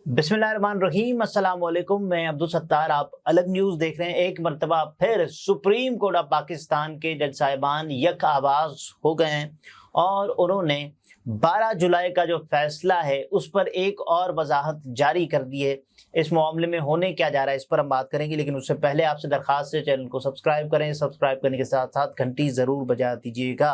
बिस्मिल्लाहिर्रहमानिर्रहीम, अस्सलाम वालेकुम। मैं अब्दुल सत्तार, आप अलग न्यूज़ देख रहे हैं। एक मरतबा फिर सुप्रीम कोर्ट ऑफ पाकिस्तान के जज साहिबान यक आवाज़ हो गए हैं और उन्होंने 12 जुलाई का जो फैसला है उस पर एक और वजाहत जारी कर दी है। इस मामले में होने क्या जा रहा है इस पर हम बात करेंगे, लेकिन उससे पहले आपसे दरख्वास्त है चैनल को सब्सक्राइब करें। सब्सक्राइब करने के साथ साथ घंटी ज़रूर बजा दीजिएगा।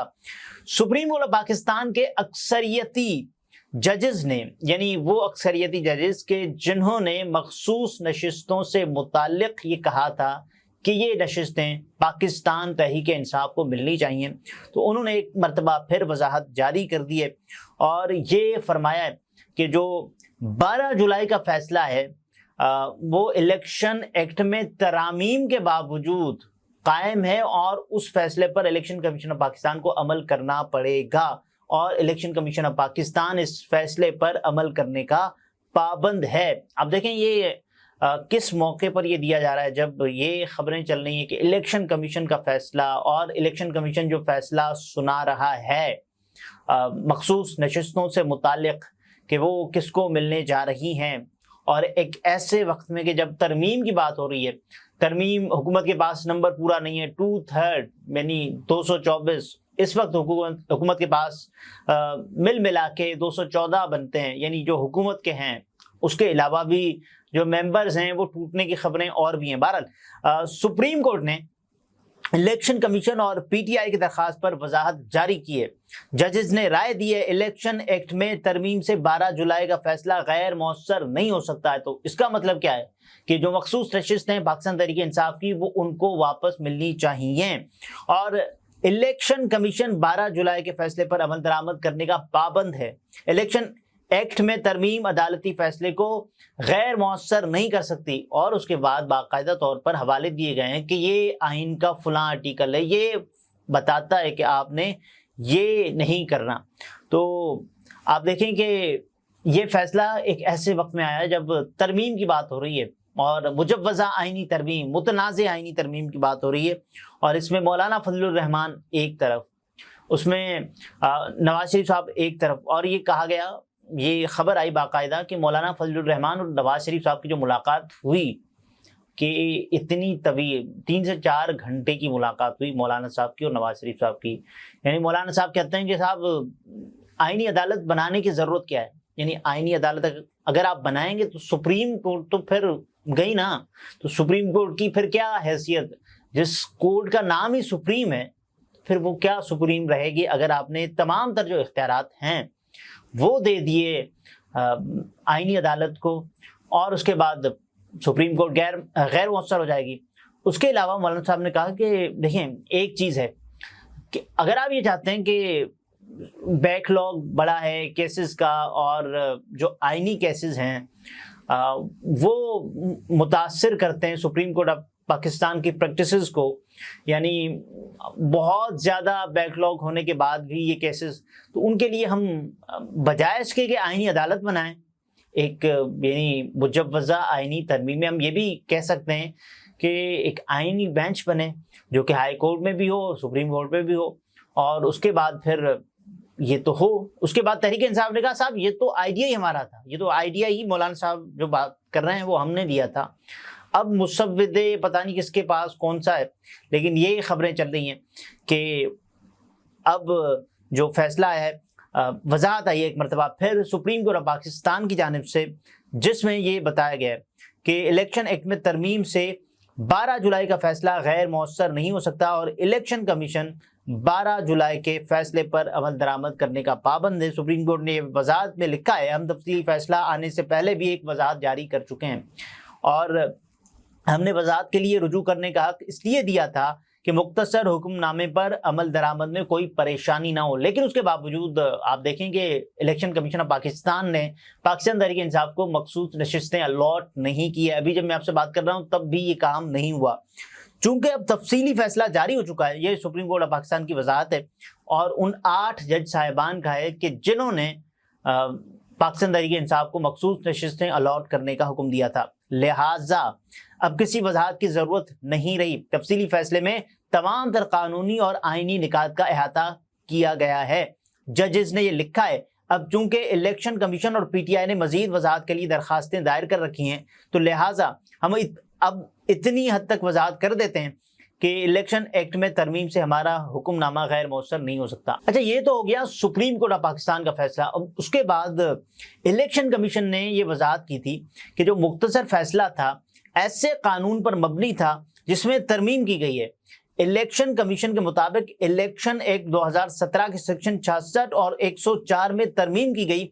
सुप्रीम कोर्ट ऑफ पाकिस्तान के अक्सरियती जजेस ने, यानी वो अक्सरियती जजेस के जिन्होंने मखसूस नशिस्तों से मुताल्लिक ये कहा था कि ये नशिस्तें पाकिस्तान तहरीक इंसाफ को मिलनी चाहिए, तो उन्होंने एक मरतबा फिर वजाहत जारी कर दी है और ये फरमाया है कि जो 12 जुलाई का फैसला है वो इलेक्शन एक्ट में तरामीम के बावजूद कायम है और उस फैसले पर इलेक्शन कमीशन ऑफ पाकिस्तान को अमल करना पड़ेगा और इलेक्शन कमीशन ऑफ पाकिस्तान इस फैसले पर अमल करने का पाबंद है। अब देखें ये किस मौके पर ये दिया जा रहा है, जब ये खबरें चल रही हैं कि इलेक्शन कमीशन का फैसला और इलेक्शन कमीशन जो फैसला सुना रहा है मखसूस नशिस्तों से मुताल्लिक कि वो किसको मिलने जा रही हैं, और एक ऐसे वक्त में कि जब तरमीम की बात हो रही है, तरमीम हुकूमत के पास नंबर पूरा नहीं है, 2/3 यानी 224 इस वक्त हुकूमत के पास मिल मिला के 214 बनते हैं, यानी जो हुकूमत के हैं उसके अलावा भी जो मेंबर्स हैं वो टूटने की खबरें और भी हैं। बहरहाल सुप्रीम कोर्ट ने इलेक्शन कमीशन और पीटीआई की दरख्वास्त पर वजाहत जारी की है। जजेस ने राय दी है इलेक्शन एक्ट में तरमीम से 12 जुलाई का फैसला गैर मौसर नहीं हो सकता है। तो इसका मतलब क्या है कि जो मखसूस नशिस्तें हैं पाकिस्तान तहरीक इंसाफ की वो उनको वापस मिलनी चाहिए और इलेक्शन कमीशन 12 जुलाई के फैसले पर अमल दरामद करने का पाबंद है। इलेक्शन एक्ट में तरमीम अदालती फैसले को गैर मौसर नहीं कर सकती और उसके बाद बाकायदा तौर पर हवाले दिए गए हैं कि ये आइन का फलां आर्टिकल है, ये बताता है कि आपने ये नहीं करना। तो आप देखें कि ये फैसला एक ऐसे वक्त में आया जब तरमीम की बात हो रही है और मुजव्वज़ा आइनी तरमीम, मुतनाज़ आइनी तरमीम की बात हो रही है और इसमें मौलाना फजलुर रहमान एक तरफ, उसमें नवाज शरीफ साहब एक तरफ, और ये कहा गया, ये खबर आई बाकायदा कि मौलाना फजलुर रहमान और नवाज शरीफ साहब की जो मुलाकात हुई कि इतनी तवील 3 से 4 घंटे की मुलाकात हुई मौलाना साहब की और नवाज शरीफ साहब की। यानी मौलाना साहब कहते हैं कि साहब आइनी अदालत बनाने की ज़रूरत क्या है, यानी आइनी अदालत अगर आप बनाएंगे तो सुप्रीम कोर्ट तो फिर गई ना, तो सुप्रीम कोर्ट की फिर क्या हैसियत, जिस कोर्ट का नाम ही सुप्रीम है फिर वो क्या सुप्रीम रहेगी अगर आपने तमाम तर जो इख्तियारात हैं वो दे दिए आइनी अदालत को और उसके बाद सुप्रीम कोर्ट गैर मौसर हो जाएगी। उसके अलावा मौलाना साहब ने कहा कि देखें एक चीज़ है कि अगर आप ये चाहते हैं कि बैकलॉग बड़ा है केसेस का और जो आइनी केसेस हैं वो मुतासिर करते हैं सुप्रीम कोर्ट ऑफ पाकिस्तान की प्रैक्टिसेस को, यानी बहुत ज़्यादा बैकलॉग होने के बाद भी ये केसेस, तो उनके लिए हम बजाय इसके कि आइनी अदालत बनाएं, एक यानी मुजव्वज़ा आइनी तरमीम में हम ये भी कह सकते हैं कि एक आइनी बेंच बने जो कि हाई कोर्ट में भी हो, सुप्रीम कोर्ट में भी हो, और उसके बाद फिर ये तो हो। उसके बाद तहरीक इंसाफ ने कहा साहब ये तो आइडिया ही हमारा था, ये तो आइडिया ही मौलाना साहब जो बात कर रहे हैं वो हमने दिया था, अब मुसव्विदे पता नहीं किसके पास कौन सा है, लेकिन ये खबरें चल रही हैं कि अब जो फैसला है वजाहत आई है एक मरतबा फिर सुप्रीम कोर्ट ऑफ पाकिस्तान की जानिब से, जिसमें ये बताया गया है कि इलेक्शन एक्ट में तरमीम से 12 जुलाई का फैसला गैर मौसर नहीं हो सकता और इलेक्शन कमीशन 12 जुलाई के फैसले पर अमल दरामद करने का पाबंद है। सुप्रीम कोर्ट ने वजाहत में लिखा है, हम तफसीली फैसला आने से पहले भी एक वजाहत जारी कर चुके हैं और हमने वजाहत के लिए रुजू करने का हक इसलिए दिया था कि मुख्तसर हुक्मनामे पर अमल दरामद में कोई परेशानी ना हो, लेकिन उसके बावजूद आप देखें कि इलेक्शन कमीशन ऑफ पाकिस्तान ने पाकिस्तान तहरीक इंसाफ को मखसूस नशिस्तें अलॉट नहीं की है। अभी जब मैं आपसे बात कर रहा हूँ तब भी ये काम नहीं हुआ, चूंकि अब तफसीली फैसला जारी हो चुका है। ये सुप्रीम कोर्ट ऑफ पाकिस्तान की वजाहत है और उन 8 जज साहिबान का है कि जिन्होंने पाकिस्तान तहरीक इंसाफ को मखसूस नशिस्तें अलॉट करने का हुक्म दिया था, लिहाजा अब किसी वजाहत की ज़रूरत नहीं रही। तफसीली फैसले में तमाम तर कानूनी और आइनी निकात का अहाता किया गया है। जजेस ने ये लिखा है اب چونکہ الیکشن کمیشن اور پی ٹی آئی نے مزید وضاحت کے لیے درخواستیں دائر کر رکھی ہیں، تو لہٰذا ہم اب اتنی حد تک وضاحت کر دیتے ہیں کہ الیکشن ایکٹ میں ترمیم سے ہمارا حکم نامہ غیر مؤثر نہیں ہو سکتا۔ اچھا، یہ تو ہو گیا سپریم کورٹ آف پاکستان کا فیصلہ۔ اب اس کے بعد الیکشن کمیشن نے یہ وضاحت کی تھی کہ جو مختصر فیصلہ تھا ایسے قانون پر مبنی تھا جس میں ترمیم کی گئی ہے۔ الیکشن کمیشن کے مطابق الیکشن ایکٹ 2017 کے سیکشن 66 اور 104 میں ترمیم کی گئی۔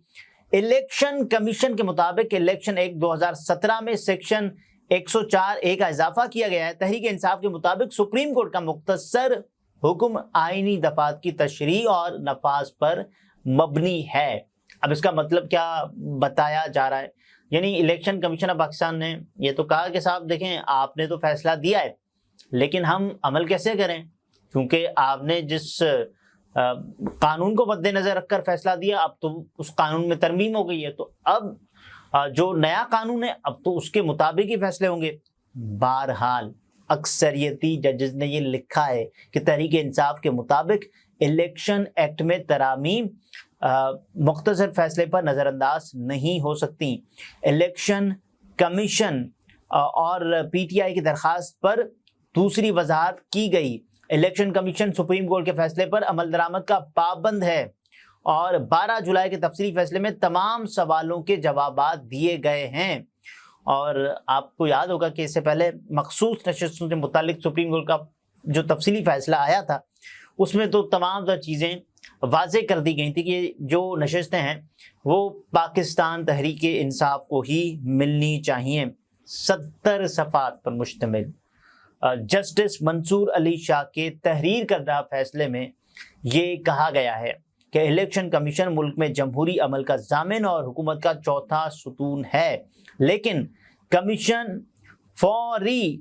الیکشن کمیشن کے مطابق الیکشن ایکٹ 2017 میں سیکشن 104A کا اضافہ کیا گیا ہے۔ تحریک انصاف کے مطابق سپریم کورٹ کا مختصر حکم آئینی دفعات کی تشریح اور نفاذ پر مبنی ہے۔ اب اس کا مطلب کیا بتایا جا رہا ہے؟ یعنی الیکشن کمیشن آف پاکستان نے یہ تو کہا کہ صاحب دیکھیں، آپ نے تو فیصلہ دیا ہے لیکن ہم عمل کیسے کریں، کیونکہ آپ نے جس قانون کو مد نظر رکھ کر فیصلہ دیا اب تو اس قانون میں ترمیم ہو گئی ہے، تو اب جو نیا قانون ہے اب تو اس کے مطابق ہی فیصلے ہوں گے۔ بہرحال اکثریتی ججز نے یہ لکھا ہے کہ تحریک انصاف کے مطابق الیکشن ایکٹ میں ترامیم مختصر فیصلے پر نظر انداز نہیں ہو سکتی۔ الیکشن کمیشن اور پی ٹی آئی کی درخواست پر دوسری وضاحت کی گئی۔ الیکشن کمیشن سپریم کورٹ کے فیصلے پر عمل درآمد کا پابند ہے اور 12 جولائی کے تفصیلی فیصلے میں تمام سوالوں کے جوابات دیے گئے ہیں۔ اور آپ کو یاد ہوگا کہ اس سے پہلے مخصوص نشستوں سے متعلق سپریم کورٹ کا جو تفصیلی فیصلہ آیا تھا اس میں تو تمام چیزیں واضح کر دی گئی تھی کہ جو نشستیں ہیں وہ پاکستان تحریک انصاف کو ہی ملنی چاہیے۔ 70 صفحات پر مشتمل جسٹس منصور علی شاہ کے تحریر کردہ فیصلے میں یہ کہا گیا ہے کہ الیکشن کمیشن ملک میں جمہوری عمل کا ضامن اور حکومت کا چوتھا ستون ہے، لیکن کمیشن فروری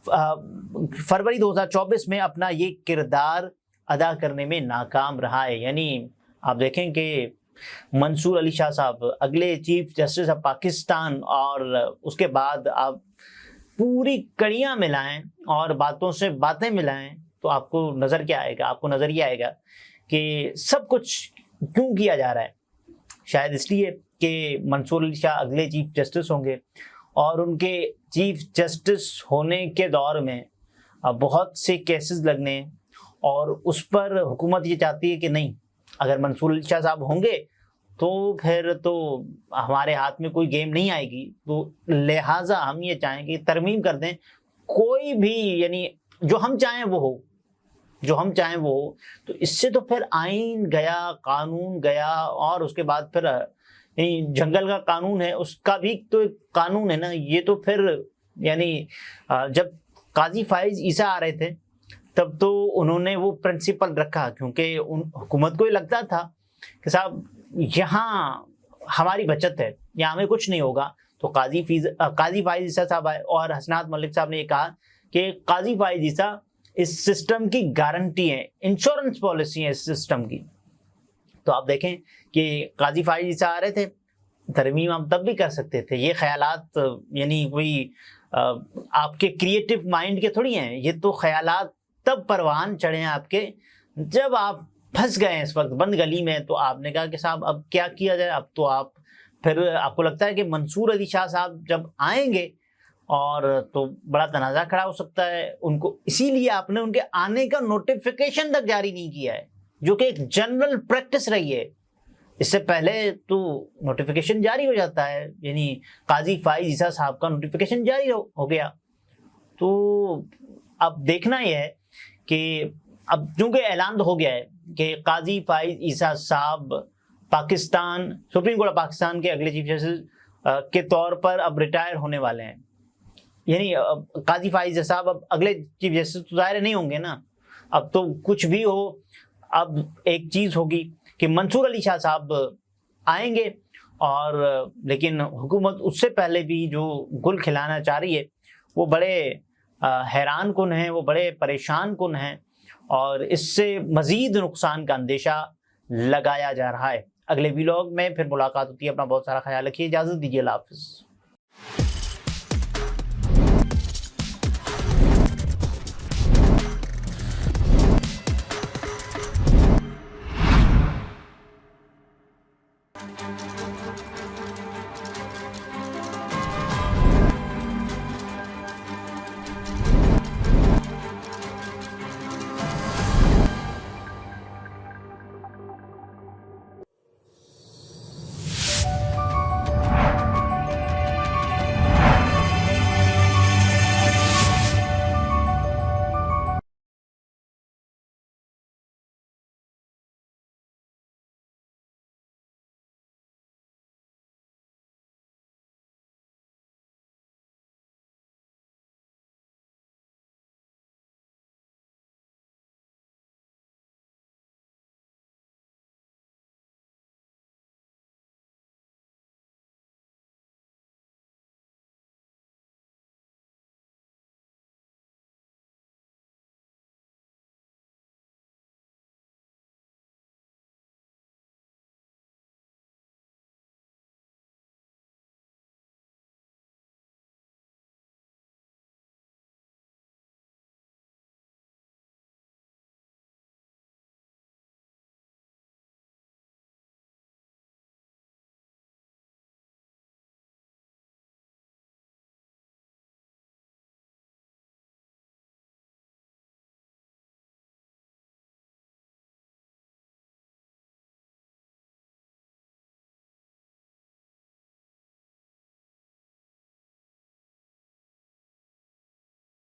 2024 میں اپنا یہ کردار ادا کرنے میں ناکام رہا ہے۔ یعنی آپ دیکھیں کہ منصور علی شاہ صاحب اگلے چیف جسٹس آف پاکستان، اور اس کے بعد آپ پوری کڑیاں ملائیں اور باتوں سے باتیں ملائیں تو آپ کو نظر کیا آئے گا؟ آپ کو نظر یہ آئے گا کہ سب کچھ کیوں کیا جا رہا ہے۔ شاید اس لیے کہ منصور علی شاہ اگلے چیف جسٹس ہوں گے اور ان کے چیف جسٹس ہونے کے دور میں بہت سے کیسز لگنے، اور اس پر حکومت یہ چاہتی ہے کہ نہیں، اگر منصور علی شاہ صاحب ہوں گے تو پھر تو ہمارے ہاتھ میں کوئی گیم نہیں آئے گی، تو لہٰذا ہم یہ چاہیں کہ ترمیم کر دیں، کوئی بھی یعنی جو ہم چاہیں وہ ہو، جو ہم چاہیں وہ ہو۔ تو اس سے تو پھر آئین گیا، قانون گیا، اور اس کے بعد پھر جنگل کا قانون ہے، اس کا بھی تو ایک قانون ہے نا۔ یہ تو پھر یعنی جب قاضی فائز عیسیٰ آ رہے تھے تب تو انہوں نے وہ پرنسپل رکھا، کیونکہ حکومت کو یہ لگتا تھا کہ صاحب یہاں ہماری بچت ہے، یہاں ہمیں کچھ نہیں ہوگا۔ تو قاضی فائز عیسیٰ صاحب آئے اور حسنات ملک صاحب نے یہ کہا کہ قاضی فائز عیسیٰ اس سسٹم کی گارنٹی ہے، انشورنس پالیسی ہے اس سسٹم کی۔ تو آپ دیکھیں کہ قاضی فائز عیسیٰ آ رہے تھے، ترمیم ہم تب بھی کر سکتے تھے۔ یہ خیالات یعنی کوئی آپ کے کریٹو مائنڈ کے تھوڑی ہیں، یہ تو خیالات تب پروان چڑھے ہیں آپ کے جب آپ پھنس گئے ہیں اس وقت بند گلی میں۔ تو آپ نے کہا کہ صاحب اب کیا کیا جائے؟ اب تو آپ کو لگتا ہے کہ منصور علی شاہ صاحب جب آئیں گے اور تو بڑا تنازع کھڑا ہو سکتا ہے ان کو، اسی لیے آپ نے ان کے آنے کا نوٹیفیکیشن تک جاری نہیں کیا ہے، جو کہ ایک جنرل پریکٹس رہی ہے۔ اس سے پہلے تو نوٹیفیکیشن جاری ہو جاتا ہے، یعنی قاضی فائز عیسیٰ صاحب کا نوٹیفیکیشن جاری ہو گیا۔ تو اب دیکھنا یہ ہے کہ اب چونکہ اعلان تو ہو گیا ہے کہ قاضی فائز عیسیٰ صاحب Pakistan supreme court of Pakistan کے اگلے چیف جسٹس کے طور پر اب ریٹائر ہونے والے ہیں۔ یعنی قاضی فائز عیسیٰ صاحب اب اگلے چیف جسٹس تو ظاہر نہیں ہوں گے نا، اب تو کچھ بھی ہو، اب ایک چیز ہوگی کہ منصور علی شاہ صاحب آئیں گے، اور لیکن حکومت اس سے پہلے بھی جو گل کھلانا چاہ رہی ہے وہ بڑے حیران کن ہیں، وہ بڑے پریشان کن ہیں، اور اس سے مزید نقصان کا اندیشہ لگایا جا رہا ہے۔ اگلے ویلاگ میں پھر ملاقات ہوتی ہے، اپنا بہت سارا خیال رکھیے، اجازت دیجیے، اللہ حافظ۔